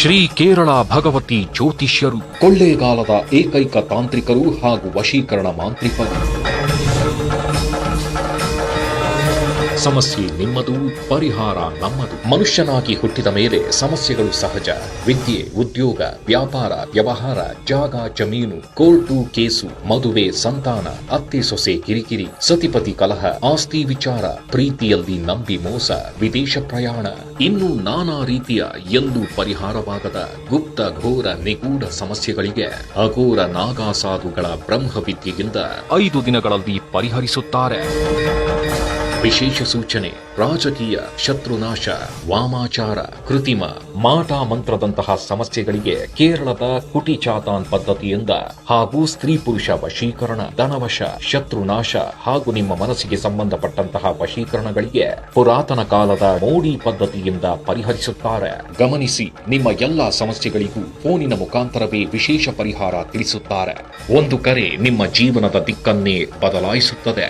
ಶ್ರೀ ಕೇರಳ ಭಗವತಿ ಜ್ಯೋತಿಷ್ಯರು, ಕೊಳ್ಳೇಗಾಲದ ಏಕೈಕ ತಾಂತ್ರಿಕರು ಹಾಗೂ ವಶೀಕರಣ ಮಾಂತ್ರಿಕರು. ಸಮಸ್ಯೆ ನಿಮ್ಮದು, ಪರಿಹಾರ ನಮ್ಮದು. ಮನುಷ್ಯನಾಗಿ ಹುಟ್ಟಿದ ಮೇಲೆ ಸಮಸ್ಯೆಗಳು ಸಹಜ. ವಿದ್ಯೆ, ಉದ್ಯೋಗ, ವ್ಯಾಪಾರ, ವ್ಯವಹಾರ, ಜಾಗ, ಜಮೀನು, ಕೋರ್ಟು, ಕೇಸು, ಮದುವೆ, ಸಂತಾನ, ಅತ್ತೆ ಸೊಸೆ ಕಿರಿಕಿರಿ, ಸತಿಪತಿ ಕಲಹ, ಆಸ್ತಿ ವಿಚಾರ, ಪ್ರೀತಿಯಲ್ಲಿ ನಂಬಿ ಮೋಸ, ವಿದೇಶ ಪ್ರಯಾಣ, ಇನ್ನೂ ನಾನಾ ರೀತಿಯ ಎಂದು ಪರಿಹಾರವಾಗದ ಗುಪ್ತ ಘೋರ ನಿಗೂಢ ಸಮಸ್ಯೆಗಳಿಗೆ ಅಘೋರ ನಾಗಾಸಾಧುಗಳ ಬ್ರಹ್ಮವಿದ್ಯೆಯಿಂದ 5 ದಿನಗಳಲ್ಲಿ ಪರಿಹರಿಸುತ್ತಾರೆ. ವಿಶೇಷ ಸೂಚನೆ: ರಾಜಕೀಯ, ಶತ್ರುನಾಶ, ವಾಮಾಚಾರ, ಕೃತಿಮ, ಮಾಟ ಮಂತ್ರದಂತಹ ಸಮಸ್ಯೆಗಳಿಗೆ ಕೇರಳದ ಕುಟಿಚಾತಾನ್ ಪದ್ಧತಿಯಿಂದ ಹಾಗೂ ಸ್ತ್ರೀ ಪುರುಷ ವಶೀಕರಣ, ಧನವಶ, ಶತ್ರುನಾಶ ಹಾಗೂ ನಿಮ್ಮ ಮನಸ್ಸಿಗೆ ಸಂಬಂಧಪಟ್ಟಂತಹ ವಶೀಕರಣಗಳಿಗೆ ಪುರಾತನ ಕಾಲದ ಮೋಡಿ ಪದ್ಧತಿಯಿಂದ ಪರಿಹರಿಸುತ್ತಾರೆ. ಗಮನಿಸಿ, ನಿಮ್ಮ ಎಲ್ಲಾ ಸಮಸ್ಯೆಗಳಿಗೂ ಫೋನಿನ ಮುಖಾಂತರವೇ ವಿಶೇಷ ಪರಿಹಾರ ತಿಳಿಸುತ್ತಾರೆ. ಒಂದು ಕರೆ ನಿಮ್ಮ ಜೀವನದ ದಿಕ್ಕನ್ನೇ ಬದಲಾಯಿಸುತ್ತದೆ.